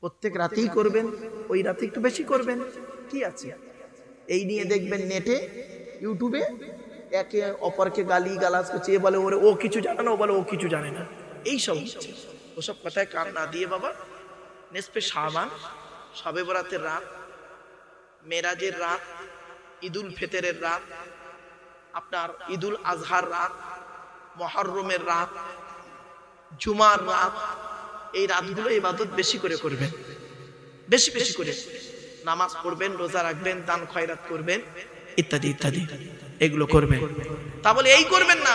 প্রত্যেক রাতেই করবেন, ওই রাতে একটু বেশি করবেন, কি আছে? এই নিয়ে দেখবেন নেটে ইউটিউবে একে অপরকে গালি গালাজ করছে, এ বলে ওরে ও কিছু জানে না, ও বলে ও কিছু জানে না, এইসব হচ্ছে। ওসব কথায় কান না দিয়ে বাবা, নেসফে শাবান, শবে বরাতের রাত, মেরাজের রাত, ঈদুল ফিতরের রাত, আপনার ঈদুল আজহার রাত, মুহররমের রাত, জুমার রাত, এই রাতগুলো ইবাদত বেশি করে করবেন, বেশি বেশি করে নামাজ পড়বেন, রোজা রাখবেন, দান খয়রাত করবেন, ইত্যাদি ইত্যাদি এগুলো করবেন। তা বলে এই করবেন না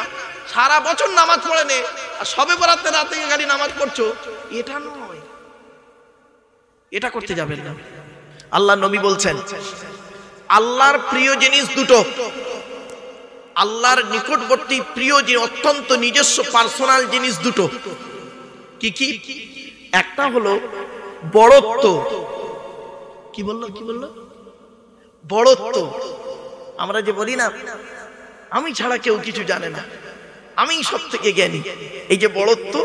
সারা বছর নামাজ পড়ে নে আর শবে বরাতের রাতে খালি নামাজ পড়ছো, এটা নয়, এটা করতে যাবেন না। আল্লাহ নবী বলছেন আল্লাহর প্রিয় জিনিস দুটো, আল্লাহর নিকটবর্তী প্রিয় যে অত্যন্ত নিজস্ব পার্সোনাল জিনিস দুটো। কি কি? একটা হলো বড়ত্ব। কি বললো? কি বললো? বড়ত্ব। আমরা যে বলি না আমি ছাড়া কেউ কিছু জানে না, আমি সব থেকে জ্ঞানী, এই যে বড়ত্ব,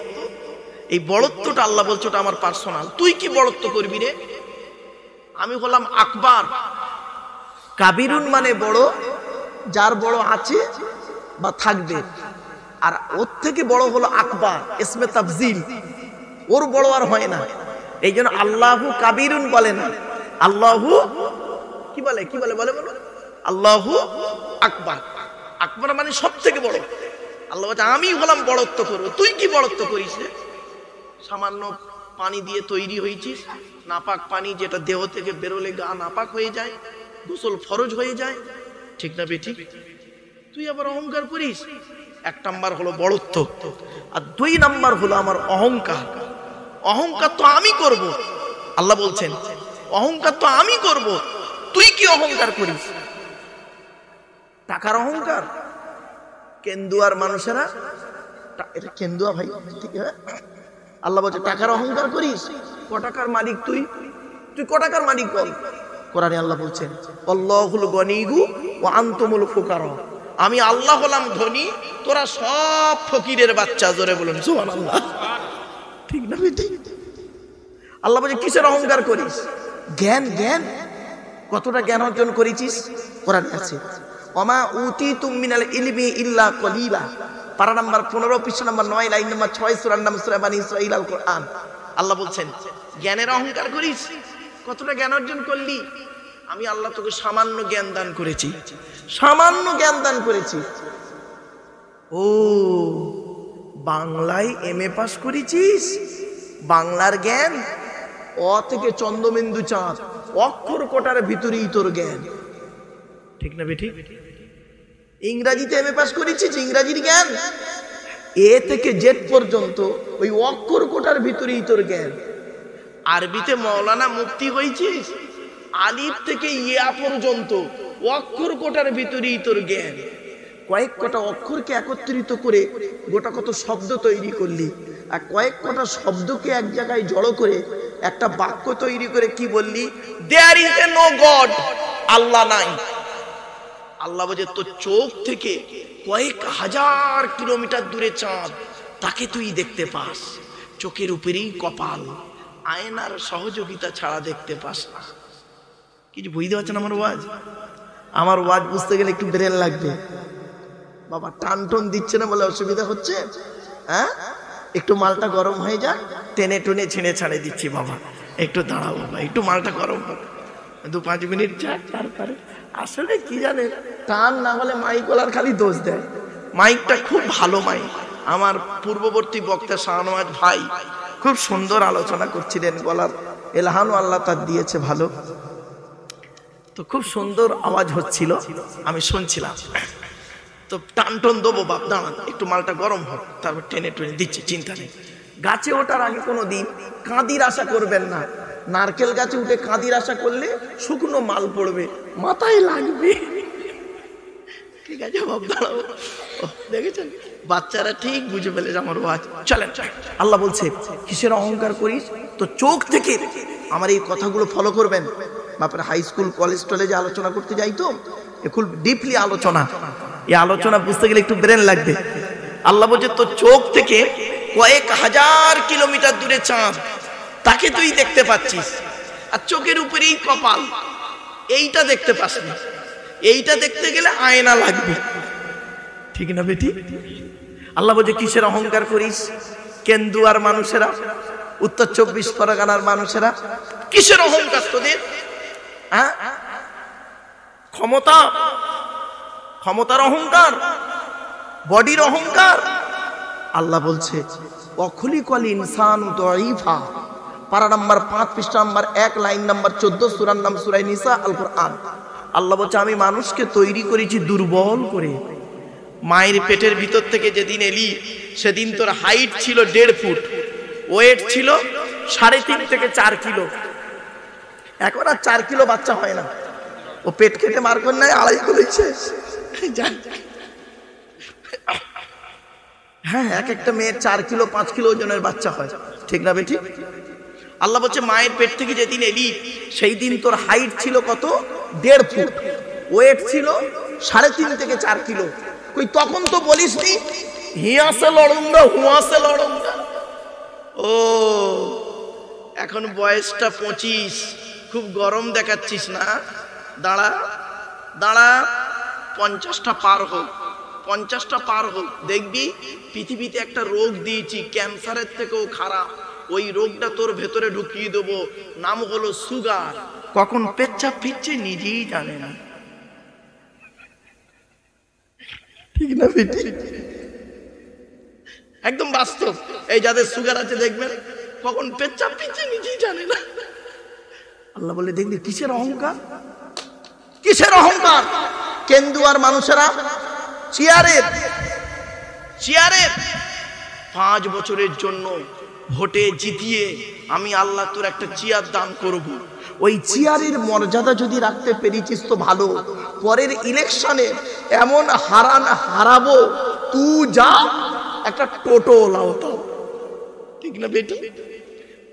এই বড়ত্বটা আল্লাহ বলছে ওটা আমার পার্সোনাল। তুই কি বড়ত্ব করবি রে? আমি হলাম আকবার। কাবিরুন মানে বড়, যার বড় আছে বা থাকবে, আর ওর থেকে বড় হলো আকবার, ইসমে তাফজিল, ওর বড় আর হয় না। এই জন্য আল্লাহু কাবিরুন বলে না, আল্লাহু কি বলে? কি বলে? বলে বলো আল্লাহু আকবার। আকবার মানে সব থেকে বড়। আল্লাহ বলছে আমি হলাম বড়ত্ব করবো, তুই কি বড়ত্ব করিস রে? সামান্য পানি দিয়ে তৈরি হয়েছিস, নাপাক পানি যেটা দেহ থেকে বেরোলে গা নাপাক হয়ে যায়, গোসল ফরজ হয়ে যায়, ঠিক না বেটি? তুই আবার অহংকার করিস। এক নাম্বার হলো বড়ত্ব, আর দুই নাম্বার হলো আমার অহংকার। অহংকার তো আমি করব, আল্লাহ বলছেন অহংকার তো আমি করব, তুই কি অহংকার করিস? টাকার অহংকার। কেন্দুয়ার মানুষেরা, এটা কেন্দুয়া ভাই, ঠিক আছে? আল্লাহ বলছে টাকার অহংকার করিস, ক টাকার মালিক তুই? তুই ক টাকার মালিক বল? কোরআনে আল্লাহ বলছেন আল্লাহুল গনিয়ু ওয়া আনতুমুল ফুকারা, আমি আল্লাহ হলাম ধনী, তোরা সব ফকিরের বাচ্চা। জোরে বলুন সুবহানাল্লাহ। ঠিক না বেটি? আল্লাহ বলছে কিসের অহংকার করিস? জ্ঞান। জ্ঞান কতটা জ্ঞান অর্জন করেছিস? কোরআনে আছে ওমা উতিতুম মিনাল ইলমি ইল্লা কলিলা, পারা নাম্বার 15 পৃষ্ঠা নাম্বার 9 লাইন নাম্বার 6 সূরা নাম সূরা বানী ইসরাঈল আল কোরআন। আল্লাহ বলছেন জ্ঞানের অহংকার করিস, কতটা জ্ঞান অর্জন করলি? আমি আল্লাহ তোকে সামান্য জ্ঞান দান করেছি, সামান্য জ্ঞান দান করেছি। ও বাংলায় এমএ পাস করেছিস, বাংলার জ্ঞান, অ থেকে চন্দ্রবিন্দু চাঁদ, অক্ষর কোটার ভিতরেই তোর জ্ঞান, ঠিক না বেটি? ইংরেজিতে এমএ পাস করেছিস, ইংরেজির জ্ঞান, এ থেকে জেড পর্যন্ত ওই অক্ষর কোটার ভিতরেই তোর জ্ঞান। আরবিতে মৌলানা মুফতি হয়েছিস, আলিফ থেকে ইয়া পর্যন্ত অক্ষর কোটার ভিতরেই তোর জ্ঞান। কয়েক কটা অক্ষরকে একত্রিত করে গোটা কত শব্দ তৈরি করলি, আর কয়েক কটা শব্দকে এক জায়গায় জড়ো করে একটা বাক্য তৈরি করে কি বললি? There is a no god, Allah নাই। আল্লাহ বলে তোর চোখ থেকে কয়েক হাজার কিলোমিটার দূরে চাঁদ, তাকে তুই দেখতে পাস, চোখের উপরেই কপাল, আয়নার সহযোগিতা ছাড়া দেখতে পাস না। কিছু বুঝতে পারছেন আমার ওয়াজ? আমার ওয়াজ বুঝতে গেলে একটু ব্রেন লাগবে বাবা। টান টন দিচ্ছে না বলে অসুবিধা হচ্ছে? হ্যাঁ, একটু মালটা গরম হয়ে যাক, টেনে টুনে ছেড়ে ছাড়ে দিচ্ছি বাবা। একটু দাঁড়াও বাবা, একটু মালটা গরম হোক, 2-5 মিনিট যাক। তারপরে আসলে কি জানে, টান না হলে মাইকওয়ালার খালি দোষ দেয়। মাইকটা খুব ভালো মাইক। আমার পূর্ববর্তী বক্তা শাহনওয়াজ ভাই খুব সুন্দর আলোচনা করছিলেন, গলার এলহানও আল্লাহ তার দিয়েছে ভালো, তো খুব সুন্দর আওয়াজ হচ্ছিল, আমি শুনছিলাম। তো টান টন দেবো বাপ, দাঁড়ান একটু মালটা গরম হোক, তারপর টেনে টেনে দিচ্ছে, চিন্তা নেই। গাছে ওঠার আগে কোনো দিন কাঁদির আশা করবেন না। নারকেল গাছে উঠে কাঁদির আশা করলে শুকনো মাল পড়বে, মাথায় লাগবে। ঠিক আছে বাপ, দাঁড়াও। দেখেছেন বাচ্চারা ঠিক বুঝে ফেলেছে আমার ওয়াজ। চলেন, আল্লাহ বলছে কিসের অহংকার করিস? তো চোখ থেকে আমার এই কথাগুলো ফলো করবেন। বাপের হাই স্কুল কলেজ টলেজে আলোচনা করতে যাই তো, খুব ডিপলি আলোচনা, এই আলোচনা বুঝতে গেলে একটু ব্রেন লাগবে। আল্লাহ বলছে তোর চোখ থেকে কয়েক হাজার কিলোমিটার দূরে চাঁদ, তাকে তুই দেখতে পাচ্ছিস, আর চোখের উপরেই কপাল, এইটা দেখতে পাস না। এইটা দেখতে গেলে আয়না লাগবে, ঠিক না বেটি? আল্লাহ বলছে কিসের অহংকার করিস? কেন্দুয়ার মানুষেরা, উত্তর 24 পরগনার মানুষেরা, কিসের অহংকার তোদের? হ্যাঁ, ক্ষমতার অহংকার, বডির অহংকার। আল্লাহ বলছে অখলিকাল ইনসানু দাঈফা, পারা নাম্বার 5 পৃষ্ঠা নাম্বার 1 লাইন নাম্বার 14, সূরার নাম সূরা নিসা, আল কোরআন। আল্লাহ বলছে আমি মানুষকে তৈরি করেছি দুর্বল করে। মায়ের পেটের ভিতর থেকে যেদিন এলি সেদিন তোর হাইট ছিল 1.5 ফুট, ওয়েট ছিল 3.5 থেকে 4 কিলো। এখন আর 4 কিলো বাচ্চা হয় না, ও পেট কেটে মার করে নাই 2.5 কিলো শেষ। হ্যাঁ, এক একটা মেয়ের 4 কিলো 5 কিলো ওজনের বাচ্চা হয়, ঠিক না বেটি? আল্লাহ বলছে মায়ের পেট থেকে যেদিন এলি সেই দিন তোর হাইট ছিল কত? 1.5 ফুট, ওয়েট ছিল 3.5 থেকে 4 কিলো। কই তখন তো বলিসনি হিয়া সে লড়ুঙ্গা হুয়া সে লড়ুঙ্গা। ও এখন বয়সটা 25, খুব গরম দেখাচ্ছিস না? দাঁড়া দাঁড়া, 50টা পার হোক, 50টা পার হোক, দেখবি পৃথিবীতে একটা রোগ দিয়েছি ক্যান্সারের থেকেও খারাপ, ওই রোগটা তোর ভেতরে ঢুকিয়ে দেবো, নাম হলো সুগার। কখন পেচ্ছাপ ফিরছে নিজেই জানে না, ঠিক না বেটি? একদম বাস্তব। এই যাদের সুগার আছে দেখবেন কখন পেচ্ছাপ ফিরছে নিজেই জানে না। আল্লাহ বলে দেখবি কিসের অহংকার, কিসের অহংকার? কেন্দুয়ার মানুষেরা চেয়ারের 5 বছরের জন্য ভোটে জিতিয়ে আমি আল্লাহ তোর একটা চেয়ার দান করব, ওই চেয়ারের মর্যাদা যদি রাখতে পেরেছিস তো ভালো, পরের ইলেকশনে এমন হারাবো তুই যা একটা টোটো লাও, ঠিক না বেটি?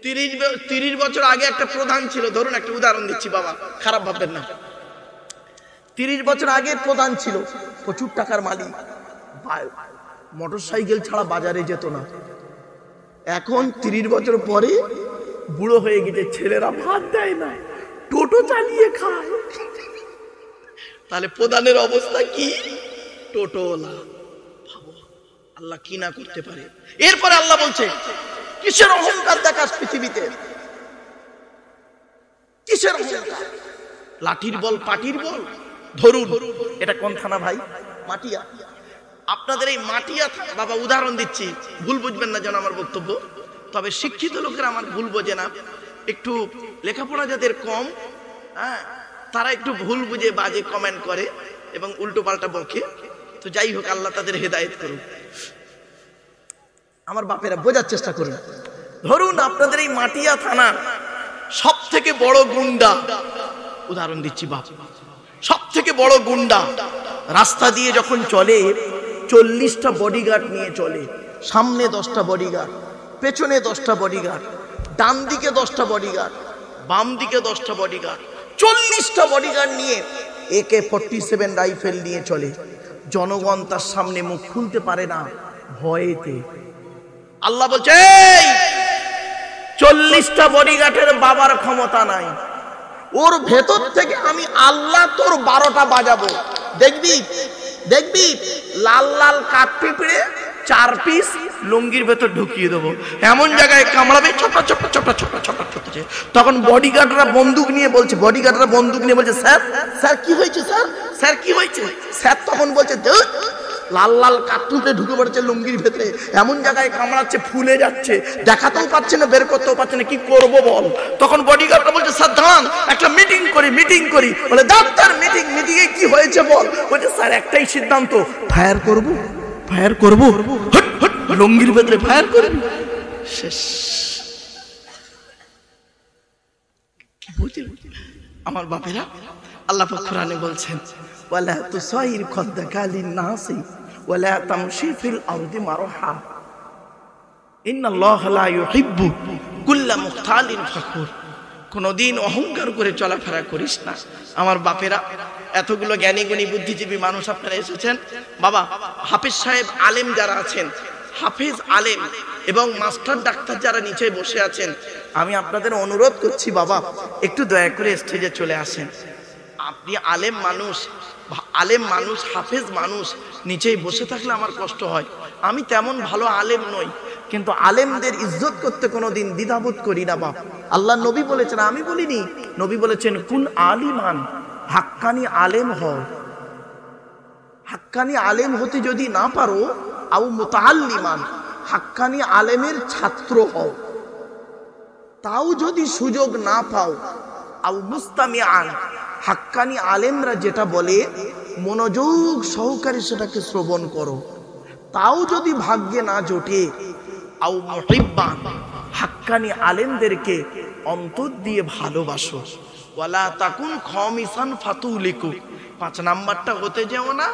30 বছর আগে একটা প্রধান ছিল, ধরুন একটা উদাহরণ দিচ্ছি বাবা, খারাপ ভাববেন না। 30 বছর আগে প্রধান ছিল, প্রচুর টাকার মালিক, মোটর সাইকেল ছাড়া বাজারে যেত না। এখন 30 বছর পরে বুড়ো হয়ে গেছে, ছেলেরা ভাত দেয় না, টোটো চালিয়ে খায়। তাহলে প্রধানের অবস্থা কি? টোটোওয়ালা। ভাবো আল্লাহ কি না করতে পারে। এরপরে আল্লাহ বলছে কিসের অহংকার দেখাস পৃথিবীতে? কিসের অহংকার? লাঠির বল, পাটির বল। ধরুন এটা কোন থানা ভাই? মাটিয়া। আপনাদের এই মাটিয়া বাবা, উদাহরণ দিচ্ছি, ভুল বুঝবেন না যেন আমার বক্তব্য। তবে শিক্ষিত লোকেরা আমার ভুল বোঝে না, একটু লেখাপড়া যাদের কম, হ্যাঁ, তারা একটু ভুল বুঝে বাজে কমেন্ট করে এবং উল্টো পাল্টা বকে। তো যাই হোক, আল্লাহ তাদের হেদায়েত করুন। আমার বাপেরা বোঝার চেষ্টা করুন। ধরুন আপনাদের এই মাটিয়া থানার সব থেকে বড় গুন্ডা, উদাহরণ দিচ্ছি বাপ, সব থেকে বড় গুন্ডা রাস্তা দিয়ে যখন চলে 40টা বডিগার্ড নিয়ে চলে। সামনে 10টা বডিগার্ড, পেছনে 10টা বডিগার্ড, ডান দিকে 10টা বডিগার্ড, বাম দিকে 10টা বডিগার্ড, 40টা বডিগার্ড নিয়ে AK-47 রাইফেল নিয়ে চলে। জনগণ তার সামনে মুখ খুলতে পারে না ভয়েতে। আল্লাহ বলছে 40টা বডিগার্ডের বাবার ক্ষমতা নাই, ওর ভেতর থেকে আমি আল্লাহ তোর 12টা বাজাবো। দেখবি দেখবি লাল লাল কাঠ পিঁপড়ে 4 পিস লুঙ্গির ভেতর ঢুকিয়ে দেবো, এমন জায়গায় কামড়াবে ছোট ছোট ছোট ছোট ছোট ছোট। তখন বডিগার্ডরা বন্দুক নিয়ে বলছে, স্যার স্যার কি হয়েছে স্যার, স্যার কি হয়েছে স্যার? তখন বলছে লাল লাল কাঠুতে ঢুকে পড়েছে লুঙ্গির ভেতরে, এমন জায়গায় কামড়াচ্ছে ফুলে যাচ্ছে, দেখাতেও পাচ্ছে না, বের করতেও পারছে না, কি করব বল? তখন বডিগার্ডরা বলছে স্যার দাঁড়ান, একটা মিটিং করি। বলে ডাক্তার মিটিংয়ে কি হয়েছে বল? বলছে স্যার একটাই সিদ্ধান্ত, ফায়ার করব লুঙ্গির ভেতরে ফায়ার করব। শেষ। আমার বাপেরা, আল্লাহ পাক কোরআনে বলছেন ওয়ালা তুসাইর খাদ্দাকা লিন-নাসি ওয়ালা তামশি ফিল আরদি মারহা ইন্নাল্লাহা লা ইউহিব্বু কুল্লা মুখতালিন ফাখুর। কোনদিন অহংকার করে চলাফেরা করিস না। আমার বাপেরা, এতগুলো জ্ঞানী গুণী বুদ্ধিজীবী মানুষ আপনারা এসেছেন, বাবা হাফেজ সাহেব আলেম যারা আছেন, হাফেজ আলেম এবং মাস্টার ডাক্তার যারা নিচে বসে আছেন, আমি আপনাদের অনুরোধ করছি বাবা একটু দয়া করে স্টেজে চলে আসেন। আপনি আলেম মানুষ হাফেজ মানুষ, নিচেই বসে থাকলে আমার কষ্ট হয়। আমি তেমন ভালো আলেম নই, কিন্তু আলেমদের ইজ্জত করতে কোনোদিন দ্বিধাবোধ করি না বাপ। আল্লাহ নবী বলেছেন, আমি বলিনি, নবী বলেছেন কুন আলিমান, হাক্কানি আলেম হও। হাক্কানি আলেম হতে যদি না পারো, আও মুতাআল্লিমান, হাক্কানি আলেমের ছাত্র হও। তাও যদি সুযোগ না পাও, আও মুস্তামিআন, হাক্কানি আলেমরা যেটা বলে মনোযোগ সহকারে সেটাকে শ্রবণ করো। তাও যদি ভাগ্যে না জোটে, আও মুহিব্বান, হাক্কানি আলেমদেরকে অন্তর দিয়ে ভালোবাসো। ওয়ালা তাকুন খামিসান ফাতুলিকু, 5 নাম্বারটা হতে যেও না,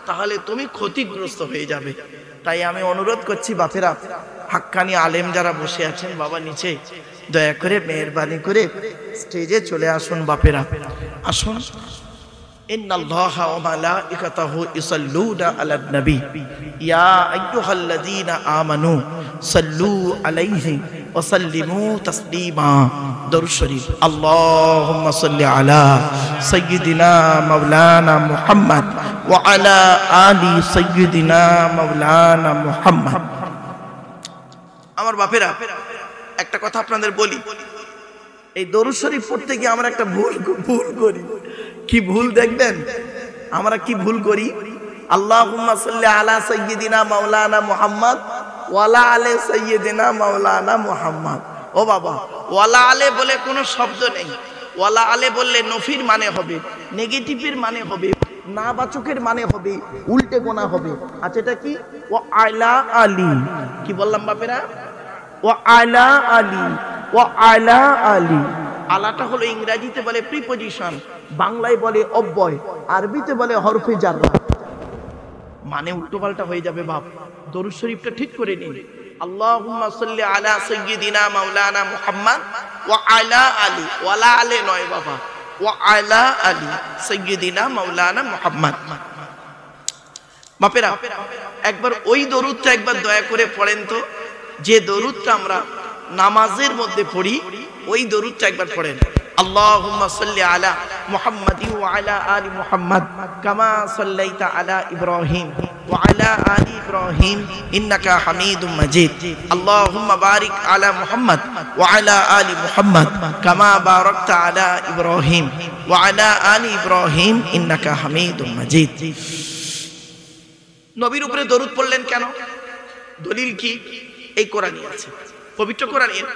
তাহলে তুমি ক্ষতিগ্রস্ত হয়ে যাবে। তাই আমি অনুরোধ করছি বাপেরা, হাক্কানি আলেম যারা বসে আছেন বাবা নিচে, দয়া করে মেহেরবানি করে স্টেজে চলে আসুন বাপেরা, আসুন। ইন্নাল্লাহা ওয়া মালাইকাতাহু ইউসাল্লুনা আলান নবী ইয়া আইয়ুহাল্লাযীনা আমানু সাল্লু আলাইহি ওয়া সাল্লিমু তাসলিমা। দরুদ শরীফ। আল্লাহুম্মা সাল্লি আলা সাইয়্যিদিনা মাওলানা মুহাম্মদ ওয়া আলা আলি সাইয়্যিদিনা মাওলানা মুহাম্মদ। আমার বাপেরা একটা কথা আপনাদের বলি, এই দরুদ শরীফ পড়তে গিয়ে আমরা একটা ভুল করি। কি ভুল দেখবেন? আমরা কি ভুল করি? আল্লাহুম্মা সাল্লি আলা সাইয়্যিদিনা মাওলানা মুহাম্মদ ওয়ালা আলে সাইয়্যিদিনা মাওলানা মুহাম্মদ। ও বাবা, ওয়ালা আলে বলে কোনো শব্দ নেই। ওয়ালা আলে বললে নফির মানে হবে, নেগেটিভের মানে হবে, না বাচকের মানে হবে, উল্টে গোনা হবে। আচ্ছা এটা কি? ও আলা আলী। কি বললাম বাপেরা? ও আলা আলী, ও আলা আলী। আলাটা হলো ইংরেজিতে বলে প্রিপজিশন, বাংলায় বলে অব্যয়, আরবিতে বলে হরফে জাররা। মানে উল্টোপাল্টা হয়ে যাবে বাপ। দরুদ শরীফটা ঠিক করে নিন। আল্লাহুম্মা সাল্লি আলা সাইয়্যিদিনা মাওলানা মুহাম্মদ ওয়া আলা আলী, ওয়ালা আলে নয় বাবা, ওয়া আলা আলী সাইয়্যিদিনা মাওলানা মুহাম্মদ। বাপেরা একবার ওই দরুদটা একবার দয়া করে পড়েন তো, যে দরুদটা আমরা নামাজের মধ্যে পড়ি, ওই দরুদটা একবার পড়েন। আল্লাহুম্মা সাল্লি আলা মুহাম্মাদি ওয়া আলা আলি মুহাম্মদ কামা সাল্লাইতা আলা ইব্রাহিম ওয়া আলা আলি ইব্রাহিম ইন্নাকা হামিদুম মাজিদ। আল্লাহুম্মা বারিক আলা মুহাম্মদ ওয়া আলা আলি মুহাম্মদ কামা বারাকতা আলা ইব্রাহিম ওয়া আলা আলি ইব্রাহিম ইন্নাকা হামিদুম মাজিদ। নবীর উপরে দরুদ পড়লেন কেন? দলিল কি? এই কোরআনে আছে, পবিত্র কোরআনের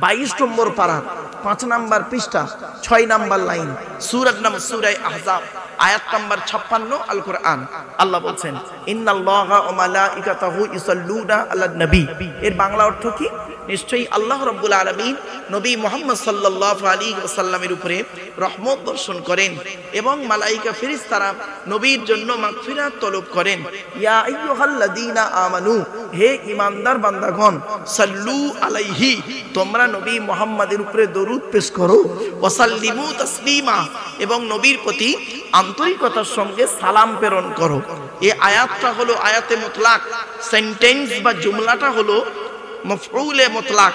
22 নম্বর পারা 5 নাম্বার পৃষ্ঠা 6 নাম্বার লাইন, সূরার নাম সূরা আহজাব, আয়াত নাম্বার 56 আল কোরআন। আল্লাহ বলছেন ইন্নাল্লাহা ওয়া মালাইকাতাহু ইউসাল্লুনা আলান নবী। এর বাংলা অর্থ কি? নিশ্চয়ই আল্লাহ রাব্বুল আলামিন নবী মুহাম্মদ সাল্লাল্লাহু আলাইহি ওয়াসাল্লামের উপরে রহমত বর্ষণ করেন এবং মালাইকা ফেরেশতারা নবীর জন্য মাগফিরাত তলব করেন। ইয়া আইয়ুহাল্লাযীনা আমানু, হে ঈমানদার বান্দাগণ, সাল্লু আলাইহি, তোমরা নবী মুহাম্মাদের উপরে দরুদ পেশ করো, ওয়া সাল্লিমু তাসলিমা, এবং নবীর প্রতি আন্তরিকতার সঙ্গে সালাম প্রেরণ করো। এই আয়াতটা হলো আয়াতে মুতলাক, সেন্টেন্স বা জুমলাটা হলো মফউলে মুতলাক,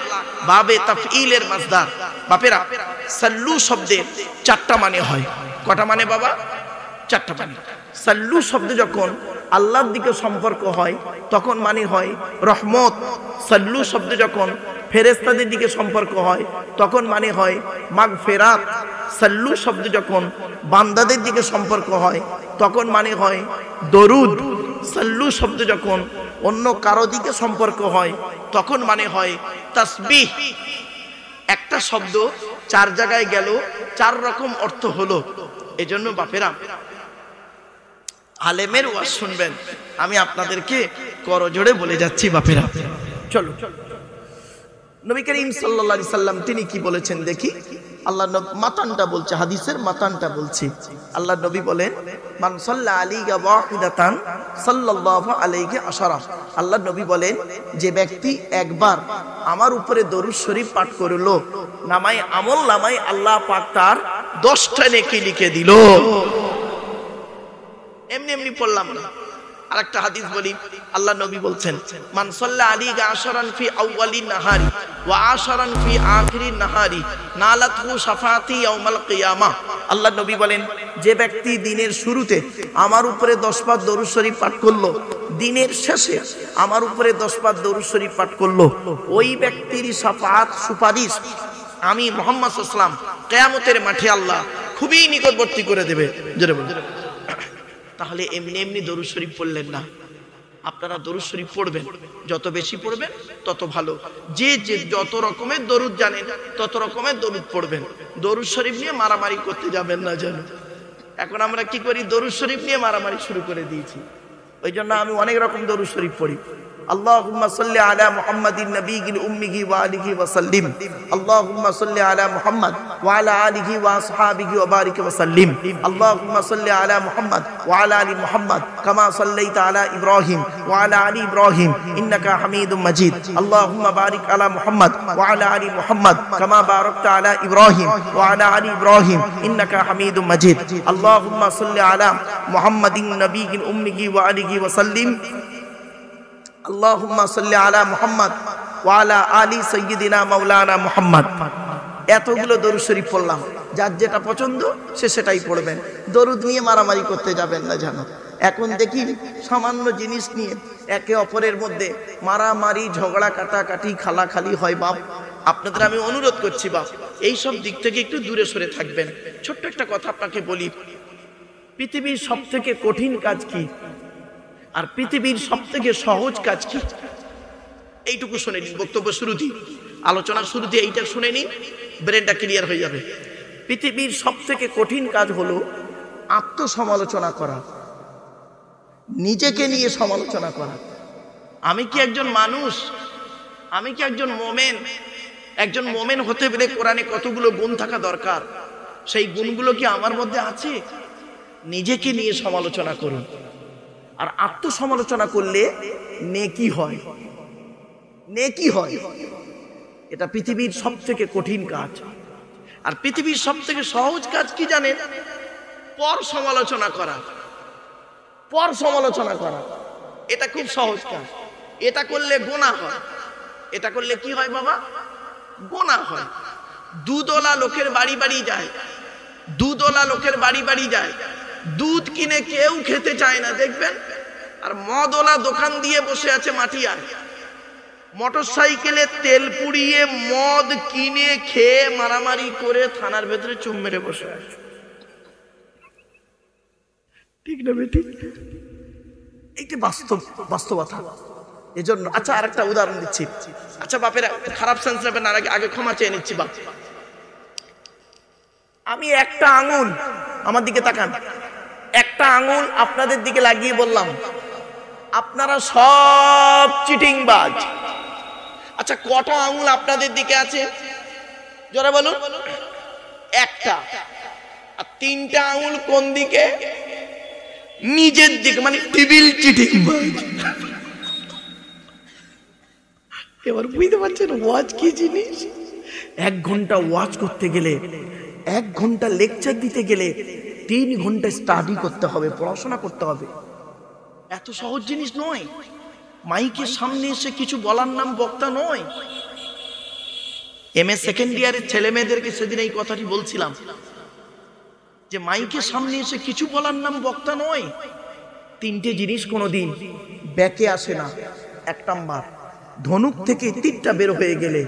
বাবে তাফঈলের মাসদার। বাপেরা সাল্লু শব্দের 4টা মানে হয়। কটা মানে বাবা? 4টা মানে। সাল্লু শব্দ যখন আল্লাহর দিকে সম্পর্ক হয় তখন মানে হয় রহমত। সাল্লু শব্দ যখন ফেরেশতাদের দিকে সম্পর্ক হয় তখন মানে হয় মাগফিরাত। সাল্লু শব্দ যখন বান্দাদের দিকে সম্পর্ক হয় তখন মানে হয় দরুদ। সাল্লু শব্দ যখন অন্য কারো দিকে সম্পর্ক হয় তখন মানে হয় তাসবিহ। একটা শব্দ 4 জায়গায় গেল, 4 রকম অর্থ হলো। এজন্য বাপেরা আলেমের ওয়াজ শুনবেন, আমি আপনাদেরকে করজোড়ে বলে যাচ্ছি বাপেরা। চলো, নবী করিম সাল্লাল্লাহু আলাইহি সাল্লাম তিনি কি বলেছেন দেখি। আল্লাহ মাতানটা বলছে, হাদিসের মাতানটা বলছে। আল্লাহ নবী বলেন মান সাল্লা আলাইকা ওয়াহিদাতান সাল্লাল্লাহু আলাইহি আশারা। আল্লাহ নবী বলেন যে ব্যক্তি একবার আমার উপরে দরুদ শরীফ পাঠ করলো, নামায় আমল নামায় আল্লাহ পাক তার 10টা নেকি লিখে দিল। এমনি এমনি পড়লাম না, আরেকটা হাদিস বলি, আল্লাহ নবী বলছেন, মান সাল্লা আলাইহি আশরান ফি আউয়ালিন নাহারি ওয়া আশরান ফি আখিরিন নাহারি নালাতহু শাফাআতি ইয়াউমাল কিয়ামাহ। আল্লাহ নবী বলেন, যে ব্যক্তি দিনের শুরুতে আমার উপরে 10 বার দরুদ শরীফ পাঠ করলো, দিনের শেষে আমার উপরে 10 বার দরুদ শরীফ পাঠ করলো, ওই ব্যক্তির শাফাআত সুপারিশ আমি মুহাম্মদ সাল্লাল্লাহু আলাইহি ওয়াসাল্লাম কিয়ামতের মাঠে আল্লাহ খুবই নিকটবর্তী করে দেবে। জোরে বলুন। তাহলে এমনি এমনি দরুদ শরীফ পড়লেন না, আপনারা দরুদ শরীফ পড়বেন, যত বেশি পড়বেন তত ভালো। যে যে যত রকমের দরুদ জানেন তত রকমের দরুদ পড়বেন। দরুদ শরীফ নিয়ে মারামারি করতে যাবেন না যেন। এখন আমরা কি করি, দরুদ শরীফ নিয়ে মারামারি শুরু করে দিয়েছি। ওই জন্য আমি অনেক রকম দরুদ শরীফ পড়ি। আল্লাহুম্মা সাল্লি আলা মুহাম্মাদিন নবিয়িল উম্মিহি ওয়া আলিহি ওয়া সাল্লিম। আল্লাহুম্মা সাল্লি আলা মুহাম্মাদ ওয়া আলা আলিহি ওয়া আসহাবিহি ওয়া বারিক ওয়া সাল্লিম। আল্লাহুম্মা সাল্লি আলা মুহাম্মাদ ওয়া আলা আলি মুহাম্মাদ কামা সাল্লাইতা আলা ইব্রাহিম ওয়া আলা আলি ইব্রাহিম ইন্নাকা হামিদুম মাজিদ। আল্লাহুম্মা বারিক আলা মুহাম্মাদ ওয়া আলা আলি মুহাম্মাদ কামা বারাকতা আলা ইব্রাহিম ওয়া আলা আলি ইব্রাহিম ইন্নাকা হামিদুম মাজিদ। আল্লাহুম্মা সাল্লি আলা মুহাম্মাদিন নবিয়িল উম্মিহি ওয়া আলিহি ওয়া সাল্লিম। আল্লাহুম্মা সাল্লি আলা মুহাম্মাদ ওয়া আলা আলি সাইয়্যিদিনা মাওলানা মুহাম্মাদ। এতগুলো দরুদ শরীফ পড়লাম, যার যেটা পছন্দ সে সেটাই পড়বেন। দরুদ নিয়ে মারামারি করতে যাবেন না জানো। এখন দেখি সামান্য জিনিস নিয়ে একে অপরের মধ্যে মারামারি, ঝগড়া কাটাকাটি, খালাখালি হয়। বাপ, আপনাদের আমি অনুরোধ করছি বাপ, এই সব দিক থেকে একটু দূরে সরে থাকবেন। ছোট্ট একটা কথা আপনাকে বলি, পৃথিবীর সবথেকে কঠিন কাজ কি আর পৃথিবীর সবথেকে সহজ কাজ কি, এইটুকু শুনে নিন। বক্তব্য শুরুতেই, আলোচনার শুরুতে এইটা শুনে নিন, ব্রেনটা ক্লিয়ার হয়ে যাবে। পৃথিবীর সবথেকে কঠিন কাজ হলো আত্মসমালোচনা করা, নিজেকে নিয়ে সমালোচনা করা। আমি কি একজন মানুষ? আমি কি একজন মোমেন? একজন মোমেন হতে গেলে কোরআনে কতগুলো গুণ থাকা দরকার, সেই গুণগুলো কি আমার মধ্যে আছে? নিজেকে নিয়ে সমালোচনা করুন। আর আত্মসমালোচনা করলে নেকি হয়, নেকি হয়। এটা পৃথিবীর সবথেকে কঠিন কাজ। আর পৃথিবীর সবথেকে সহজ কাজ কি জানেন? পর সমালোচনা করা। পর সমালোচনা করা এটা খুব সহজ কাজ। এটা করলে গুনাহ হয়। এটা করলে কি হয় বাবা? গুনাহ হয়। দুধওয়ালা লোকের বাড়ি বাড়ি যায়, দুধওয়ালা লোকের বাড়ি বাড়ি যায়, দুধ কিনে কেউ খেতে চায় না দেখবেন। আর মদওয়ালা দোকান দিয়ে বসে আছে মাটিয়ায়, মোটর সাইকেলে তেল পুড়িয়ে মদ কিনে খেয়ে মারামারি করে থানার ভেতরে চুম মেরে বসে আছে। ঠিক না বেটি? এইটা বাস্তবতা। এজন্য আচ্ছা আরেকটা উদাহরণ দিচ্ছি। আচ্ছা বাপেরা খারাপ সেন্স নেবেন না, আগে ক্ষমা চেয়ে নিচ্ছি বাপ। আমি একটা আঙুল, আমার দিকে তাকান, একটা আঙুল আপনাদের দিকে লাগিয়ে বললাম আপনারা সব চিটিংবাজ। আচ্ছা কটা আঙুল আপনাদের দিকে আছে জোরে বলুন? একটা। আর তিনটা আঙুল কোন দিকে? নিজের দিকে, মানে টিবিল চিটিংবাজ। এবার বুঝতে পারছেন ওয়াজ কি জিনিস? 1 ঘন্টা ওয়াজ করতে গেলে, 1 ঘন্টা লেকচার দিতে গেলে 3 ঘন্টা স্টাডি করতে হবে, পড়াশোনা করতে হবে। এত সহজ জিনিস নয়। মাইকের সামনে এসে কিছু বলার নাম বক্তা নয়। এমএ সেকেন্ড ইয়ারের ছেলে মেয়েদেরকে সেদিন এই কথাটি বলছিলাম যে মাইকের সামনে এসে কিছু বলার নাম বক্তা নয়। 3টে জিনিস কোনোদিন ব্যাকে আসে না। 1 নাম্বার, ধনুক থেকে তীরটা বের হয়ে গেলে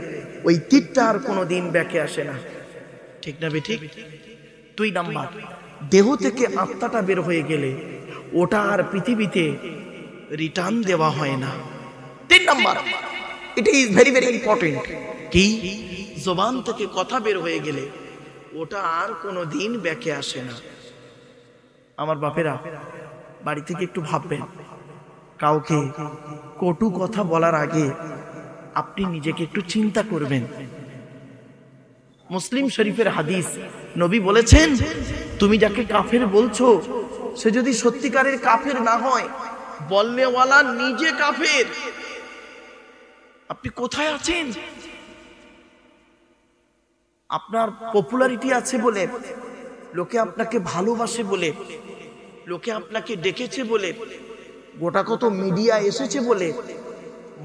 ওই তীরটা আর কোনোদিন ব্যাকে আসে না। ঠিক না বেঠিক? 2 নাম্বার, দেহ থেকে আত্মাটা বের হয়ে গেলে ওটা আর পৃথিবীতে রিটার্ন দেওয়া হয় না। 3 number, it is very very important. কি? জবান থেকে কথা বের হয়ে গেলে ওটা আর কোনোদিন ব্যাকে আসে না। আমার বাপেরা বাড়ি থেকে একটু ভাববেন, কাউকে কটু কথা বলার আগে আপনি নিজেকে একটু চিন্তা করবেন। মুসলিম শরীফের হাদিস, নবী বলেছেন তুমি যাকে কাফের বলছো সে যদি সত্যিকারের কাফের না হয়, বলনেওয়ালা নিজে কাফের। আপনি কোথায় আছেন? আপনার পপুলারিটি আছে বলে, লোকে আপনাকে ভালোবাসে বলে, লোকে আপনাকে ডেকেছে বলে, গোটা কত মিডিয়া এসেছে বলে,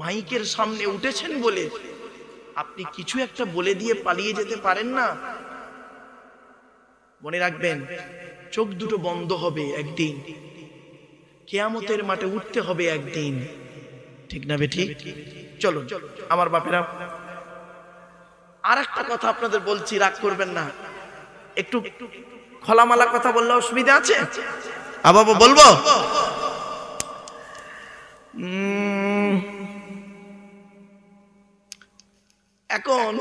মাইকের সামনে উঠেছেন বলে আপনি কিছু একটা বলে দিয়ে পালিয়ে যেতে পারেন না। মনে রাখবেন, চোখ দুটো বন্ধ হবে একদিন, কিয়ামতের মাঠে উঠতে হবে একদিন, ঠিক না বেঠিক? চলুন আমার বাপেরা, আর একটা কথা আপনাদের বলছি, রাগ করবেন না, একটু খোলামালা কথা বললে অসুবিধা আছে? বাবা বলবো, এখন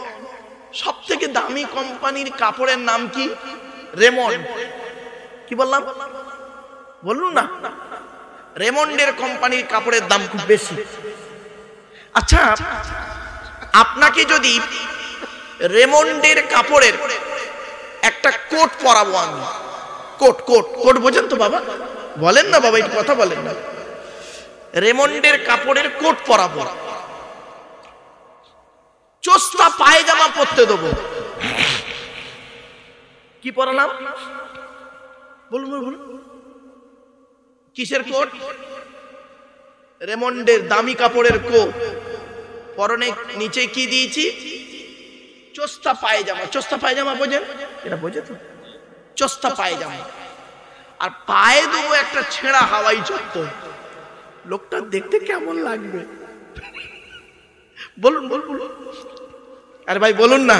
সব থেকে দামি কোম্পানির কাপড়ের নাম কি? রেমন্ড। কি বললাম? বলুন না, রেমন্ডের কোম্পানির কাপড়ের দাম খুব বেশি। আচ্ছা, আপনাকে যদি রেমন্ডের কাপড়ের একটা কোট পরাবো আমি, কোট কোট কোট বোঝেন তো বাবা? বলেন না বাবা, একটু কথা বলেন না। রেমন্ডের কাপড়ের কোট পরাবো, চোস্তা পায়জামা পরতে দেবো, কি পরালাম? বলুন বলুন, কিসের কোট? রেমন্ডের দামি কাপড়ের কোট, পরনে নিচে কি দিয়েছি? চোস্তা পায়জামা। চোস্তা পায়জামা বোঝেন? এটা বোঝে তো, চোস্তা পায়জামা। আর পায়ে দেবো একটা ছেঁড়া হাওয়াই চপ্পল। লোকটা দেখতে কেমন লাগবে বলুন বলুন? আরে ভাই বলুন না,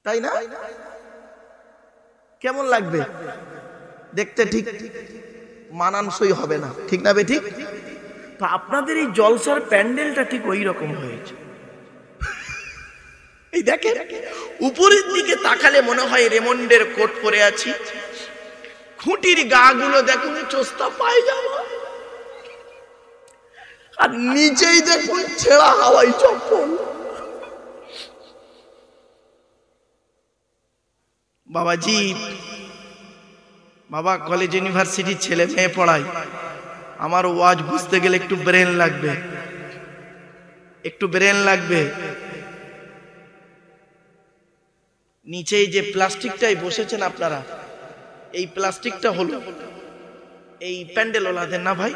তাই না? কেমন লাগবে দেখতে? ঠিক মানানসই হবে না, ঠিক না বেঠিক? তো আপনাদের এই জলসার প্যান্ডেলটা ঠিক ওই রকম হয়েছে। এই দেখেন, উপরের দিকে তাকালে মনে হয় রেমন্ডের কোট পরে আছি, খুঁটির গা গুলো দেখুন চোস্তা পায়জামা, আর নিচেই দেখুন ছেঁড়া হাওয়াই চপ্পল। বাবাজি, বাবা কলেজ ইউনিভার্সিটির ছেলে মেয়ে পড়াই, আমার ওয়াজ বুঝতে গেলে একটু ব্রেন লাগবে, একটু ব্রেন লাগবে। নিচেই যে প্লাস্টিকটাই বসেছেন আপনারা, এই প্লাস্টিকটা হলো এই প্যান্ডেলওয়ালাদের, না ভাই?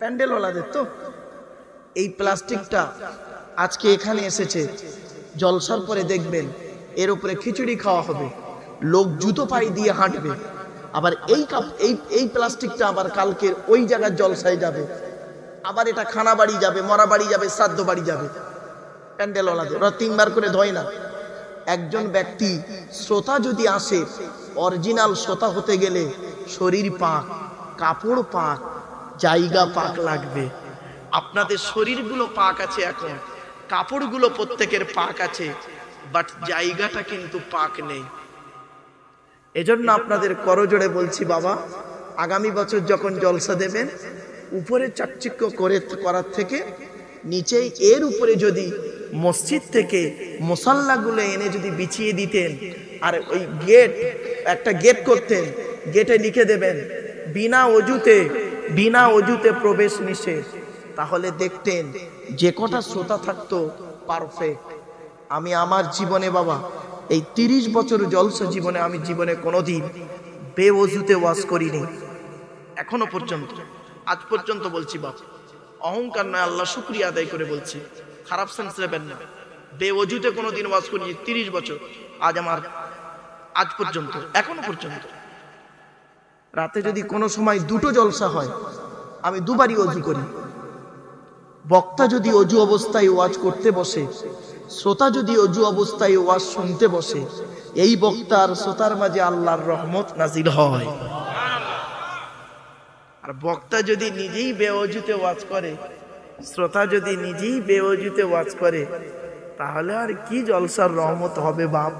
প্যান্ডেলওয়ালাদের তো। এই প্লাস্টিকটা আজকে এখানে এসেছে, জলসার পরে দেখবেন এর উপরে খিচুড়ি খাওয়া হবে, লোক জুতো পায়ে দিয়ে হাঁটবে। আবার এই প্লাস্টিকটা আবার কালকে ওই জায়গার জলসায় যাবে, আবার এটা খানা বাড়ি যাবে, মরা বাড়ি যাবে, শ্রাদ্ধ বাড়ি যাবে। প্যান্ডেলওয়ালাদের ওরা 3 বার করে ধোয় না। একজন ব্যক্তি শ্রোতা যদি আসে, অরিজিনাল শ্রোতা হতে গেলে শরীর পাক, কাপড় পাক, জায়গা পাক লাগবে। আপনাদের শরীরগুলো পাক আছে, এখন কাপড়গুলো প্রত্যেকের পাক আছে, বাট জায়গাটা কিন্তু পাক নেই। এজন্য আপনাদের করজোড়ে বলছি বাবা, আগামী বছর যখন জলসা দেবেন, উপরে চাকচিক্য করার থেকে নিচেই এর উপরে যদি মসজিদ থেকে মুসাল্লাগুলো এনে যদি বিছিয়ে দিতেন, আর ওই একটা গেট করতেন, গেটে লিখে দেবেন বিনা অজুতে প্রবেশ নিষেধ, তাহলে দেখতেন যে কটা শ্রোতা থাকতো পারফেক্ট। আমি আমার জীবনে বাবা, এই 30 বছর জলসা জীবনে, আমি জীবনে কোনোদিন বেওজুতে ওয়াজ করিনি এখনো পর্যন্ত, আজ পর্যন্ত বলছি বাবা, অহংকার নয়, আল্লাহ শুকরিয়া আদায় করে বলছি, খারাপ সেন্স নেবেন না। বেওজুতে কোনোদিন ওয়াজ করিনি 30 বছর, আজ পর্যন্ত, এখনো পর্যন্ত। রাতে যদি কোনো সময় 2টো জলসা হয়, আমি 2 বারই ওযু করি। বক্তা যদি অজু অবস্থায় ওয়াজ করতে বসে, শ্রোতা যদি অজু অবস্থায় ওয়াজ শুনতে বসে, এই বক্তার শ্রোতার মাঝে আল্লাহর রহমত নাজিল হয়। আর বক্তা যদি নিজেই বেওজুতে ওয়াজ করে, শ্রোতা যদি নিজেই বেওজুতে ওয়াজ করে, তাহলে আর কি জলসার রহমত হবে বাপ?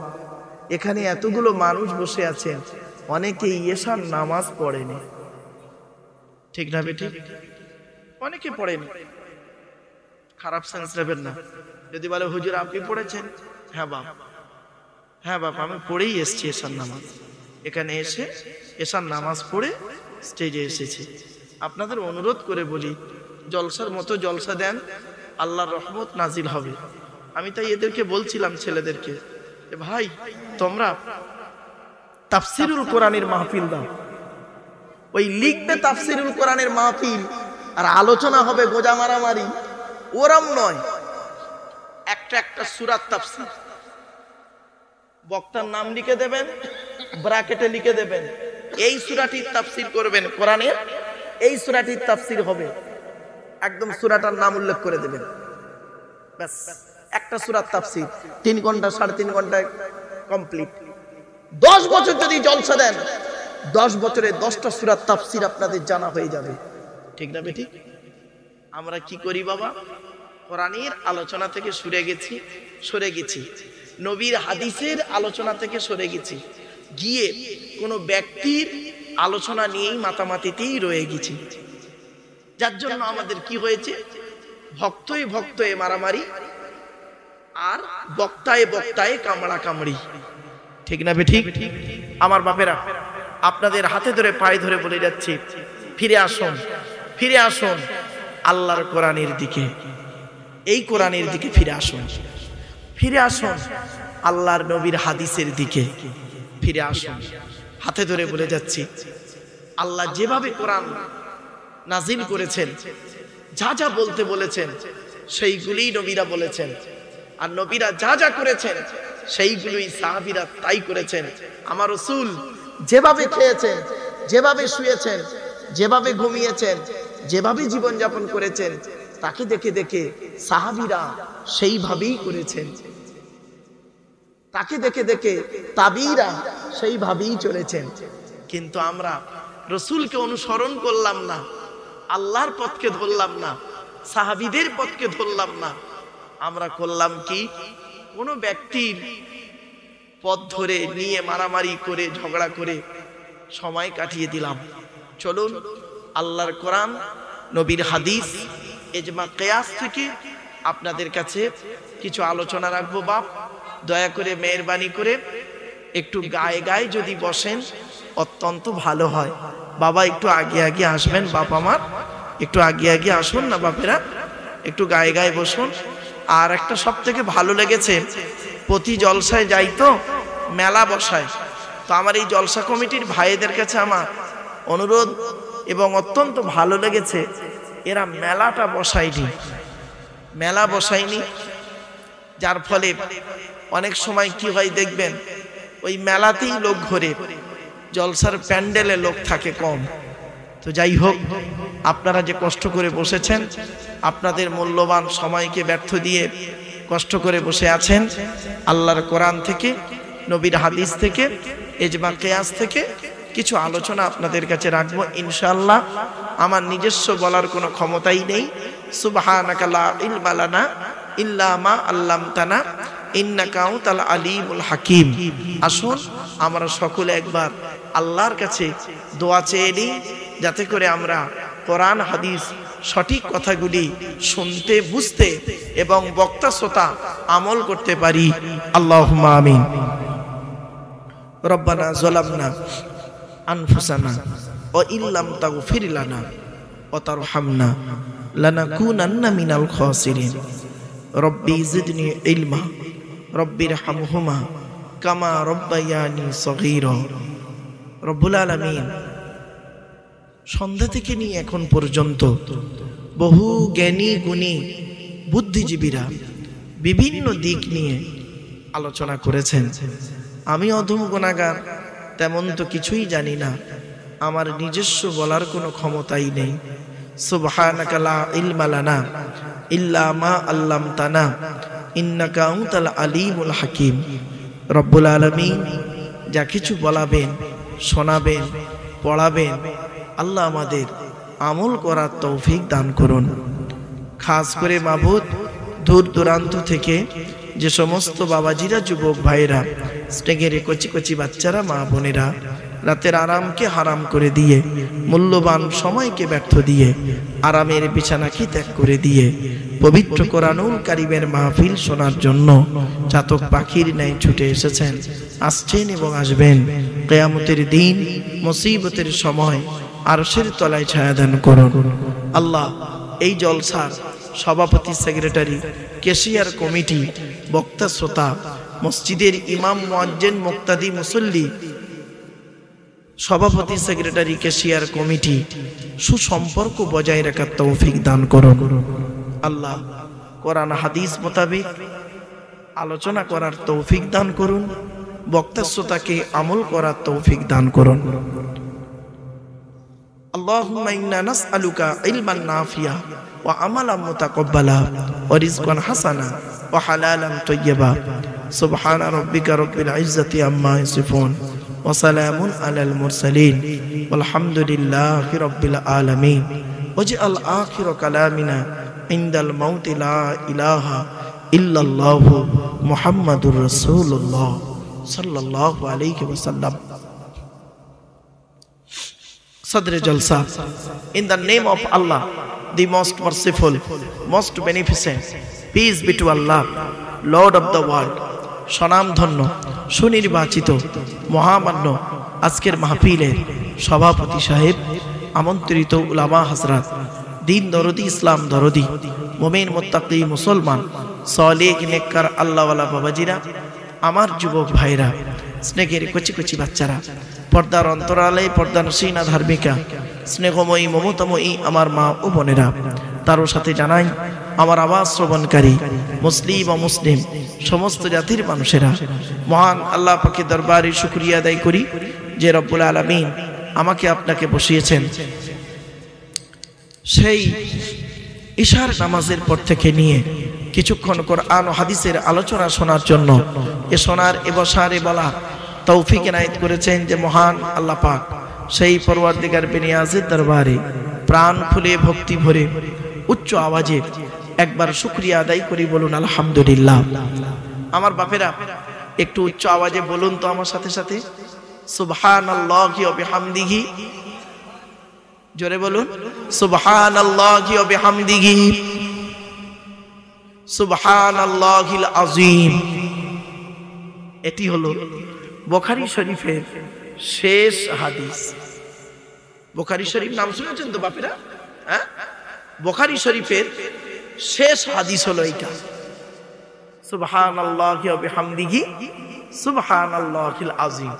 এখানে এতগুলো মানুষ বসে আছেন, অনেকেই এশার নামাজ পড়েনি, ঠিক না বেটি? অনেকে পড়েনি, খারাপ সেন্স নেবেন না। যদি বলে হুজুর আপনি পড়েছেন, হ্যাঁ বাপ আমি পড়েই এসেছি এশার নামাজ, এখানে এসে এশার নামাজ পড়ে স্টেজে এসেছি। আপনাদের অনুরোধ করে বলি, জলসার মতো জলসা দেন, আল্লাহর রহমত নাজিল হবে। আমি তাই এদেরকে বলছিলাম, ছেলেদেরকে, ভাই তোমরা তাফসিরুল কোরআনের মাহফিল দাও। ওই লিখবে তাফসিরুল কোরআনের মাহফিল আর আলোচনা হবে গোজা মারামারি, ওরম নয়। একটা একটা সূরার তাফসির, বক্তার নাম লিখে দেবেন, ব্র্যাকেটে লিখে দেবেন এই সূরাটির তাফসির করবেন, কোরআনের এই সূরাটির তাফসির হবে, একদম সূরাটার নাম উল্লেখ করে দেবেন। ব্যাস একটা সূরার তাফসির 3 ঘন্টা 3.5 ঘন্টায় কমপ্লিট। 10 বছর যদি জলসা দেন, 10 বছরে 10টা সূরার তাফসির আপনাদের জানা হয়ে যাবে। ঠিক না বেঠিক? আমরা কি করি বাবা, কোরআনের আলোচনা থেকে সরে গেছি, নবীর হাদিসের আলোচনা থেকে সরে গেছি, গিয়ে কোনো ব্যক্তির আলোচনা নিয়েই মাতামাতিতেই রয়ে গেছি। যার জন্য আমাদের কি হয়েছে, ভক্তয়ে মারামারি আর বক্তায় কামড়া কামড়ি। ঠিক না বেঠিক? আমার বাপেরা, আপনাদের হাতে ধরে পায়ে ধরে বলে যাচ্ছি, ফিরে আসুন আল্লাহর কোরআনের দিকে, এই কোরআনের দিকে ফিরে আসুন আল্লাহর নবীর হাদিসের দিকে ফিরে আসুন। হাতে ধরে বলে যাচ্ছি, আল্লাহ যেভাবে কোরআন নাজিল করেছেন, যা যা বলতে বলেছেন সেইগুলোই নবীরা বলেছেন, আর নবীরা যা যা করেছেন সেইগুলোই সাহাবীরা তাই করেছেন। আমার রাসূল যেভাবে খেয়েছেন, যেভাবে শুয়েছেন, যেভাবে ঘুমিয়েছেন, যেভাবে জীবন যাপন করেছেন, তাকে দেখে দেখে সাহাবীরা সেইভাবেই করেছেন, তাকে দেখে দেখে তাবিরা সেইভাবেই চলেছেন। কিন্তু আমরা রাসূলকে অনুসরণ করলাম না, আল্লাহর পথকে ধরলাম না, সাহাবীদের পথকে ধরলাম না। আমরা করলাম কি, কোনো ব্যক্তির পথ ধরে নিয়ে মারামারি করে ঝগড়া করে সময় কাটিয়ে দিলাম। চলুন আল্লাহর কোরআন, নবীর হাদিস, ইজমা কিয়াস থেকে আপনাদের কাছে কিছু আলোচনা রাখবো। বাপ দয়া করে মেহেরবানি করে একটু গায়ে গায়ে যদি বসেন অত্যন্ত ভালো হয়। বাবা একটু আগে আসবেন, বাপ আমার একটু আগে আসুন না বাপেরা, একটু গায়ে গায়ে বসুন। আর একটা সব থেকে ভালো লেগেছে, প্রতি জলসায় যাই তো মেলা বসায়, তো আমার এই জলসা কমিটির ভাইদের কাছে আমার অনুরোধ এবং অত্যন্ত ভালো লেগেছে, এরা মেলা বসায়নি, যার ফলে অনেক সময় কি হয় দেখবেন, ওই মেলাতেই লোক ঘোরে, জলসার প্যান্ডেলে লোক থাকে কম। তো যাই হোক, আপনারা যে কষ্ট করে বসেছেন, আপনাদের মূল্যবান সময়কে ব্যর্থ দিয়ে কষ্ট করে বসে আছেন, আল্লাহর কোরআন থেকে, নবীর হাদিস থেকে, ইজমা কিয়াস থেকে কিছু আলোচনা আপনাদের কাছে রাখবো ইনশাআল্লাহ। আমার নিজস্ব বলার কোনো ক্ষমতাই নেই। সুবহানাকা লা ইলমা লানা ইল্লা মা আল্লামতানা ইন্নাকা আনতাল আলিমুল হাকিম। আসুন আমরা সকলে একবার আল্লাহর কাছে দোয়া চেয়ে নিই, যাতে করে আমরা কোরআন হাদিস সঠিক কথাগুলি শুনতে, বুঝতে এবং বক্তা শ্রোতা আমল করতে পারি। আল্লাহুম্মা আমিন। রব্বানা যালামনা আনফুসানা ওয়া ইল্লাম তাগফির লানা ওয়া তারহামনা লানাকুনান্না মিনাল খাসিরিন। রব্বি জিদনি ইলমা রব্বিরহামহুমা কামা রব্বায়ানি সগীরা। রব্বুল আলামিন, সন্ধ্যা থেকে নিয়ে এখন পর্যন্ত বহু জ্ঞানী গুণী বুদ্ধিজীবীরা বিভিন্ন দিক নিয়ে আলোচনা করেছেন। আমি অধম গুনাহগার, তেমন তো কিছুই জানি না, আমার নিজস্ব বলার কোনো ক্ষমতাই নেই। সুবহানাকা লা ইলমা লানা ইল্লা মা আল্লামতানা ইন্নাকা আনতাল আলিমুল হাকিম। রব্বুল আলামিন, যা কিছু বলাবেন, শোনাবেন, পড়াবেন, আল্লাহ আমাদের আমল করার তৌফিক দান করুন। খাস করে মাবুদ, দূর দূরান্ত থেকে যে সমস্ত বাবাজিরা, যুবক ভাইরা, স্টেগের কচি কচি বাচ্চারা, মা বোনেরা রাতের আরামকে হারাম করে দিয়ে, মূল্যবান সময়কে ব্যর্থ দিয়ে, আরামের বিছানাকে ত্যাগ করে দিয়ে পবিত্র কোরআনুল কারীমের মাহফিল শোনার জন্য চাতক পাখির ন্যায় ছুটে এসেছেন, আসছেন এবং আসবেন। কিয়ামতের দিন, মুসিবতের সময় আরশের তলায় ছায়া দান করুন। আল্লাহ, এই জলসার সভাপতি, সেক্রেটারি, কেশিয়ার কমিটি, বক্তা শ্রোতা, মসজিদের ইমাম, মুয়াজ্জিন, মুক্তাদি, মুসল্লি, সভাপতি, সেক্রেটারি, ক্যাশিয়ার কমিটি সুসম্পর্ক বজায় রাখার তৌফিক দান করুন। আল্লাহ কোরআন হাদিস মোতাবেক আলোচনা করার তৌফিক দান করুন। বক্তা শ্রোতাকে আমল করার তৌফিক দান করুন। আল্লাহুম্মা ইন্না নাসআলুকা ইলমান নাফিয়া ওয়া আমালান মুতাকাব্বালা ওয়া রিজকান হাসানা ওয়া হালালান তাইয়্যিবা। সুবহানা রাব্বিকা রাব্বিল ইজ্জাতি আম্মা ইয়াসিফুন ওয়া সালামুন আলাল মুরসালিন ওয়ালহামদুলিল্লাহি রাব্বিল আলামিন। ওয়াজআল আখিরা কালামিনা ইনদাল মাউতি লা ইলাহা ইল্লাল্লাহু মুহাম্মাদুর রাসূলুল্লাহ সাল্লাল্লাহু আলাইহি ওয়াসাল্লাম। Sadr Jalsa. In the name of Allah, the most merciful, most beneficent, peace be to Allah, Lord of the world. সনাম ধন্য সুনির্বাচিত মহামান্য আজকের মাহফিলের সভাপতি সাহেব, আমন্ত্রিত উলামা হযরত, দিন দরদি, ইসলাম দরদি, মুমিন মুত্তাকি মুসলমান, সালেহ নেককার আল্লাহওয়ালা বাবাজিরা, আমার যুবক ভাইরা, স্নেহের কচি কচি বাচ্চারা, পর্দার অন্তরালে পর্দানসীনা ধার্মিকা, স্নেহময়ী মমতাময়ী আমার মা ও বোনেরা, তারও সাথে জানাই আমার আওয়াজ শ্রবণকারী মুসলিম ও মুসলিম সমস্ত জাতির মানুষেরা, মহান আল্লাহ পাকের দরবারে শুকরিয়া আদায় করি যে রব্বুল আলামিন আমাকে আপনাকে বসিয়েছেন সেই ইশার নামাজের পর থেকে নিয়ে কিছুক্ষণ কোরআন ও হাদিসের আলোচনা শোনার জন্য, এ শোনার এ বসার এ বলা তৌফিক এনায়েত করেছেন যে মহান আল্লাহ পাক। সেই পরওয়ারদিগার বেনিয়াজের দরবারে প্রাণ খুলে ভক্তি ভরে উচ্চ আওয়াজে একবার শুকরিয়া আদায় করি, বলুন আলহামদুলিল্লাহ। আমার বাপেরা একটু উচ্চ আওয়াজে বলুন তো আমার সাথে সাথে, সুবহানাল্লাহি ওয়া বিহামদিহি। জোরে বলুন, সুবহানাল্লাহি ওয়া বিহামদিহি, সুবহানাল্লাহিল আযীম। এটি হলো বুখারী শরীফের শেষ হাদিস। বুখারী শরীফ নাম শুনেছেন তো বাপেরা? হ্যাঁ, বুখারী শরীফের শেষ হাদিস হলো এইটা, সুবহানাল্লাহি ওয়া বিহামদিহি, সুবহানাল্লাহিল আযীম।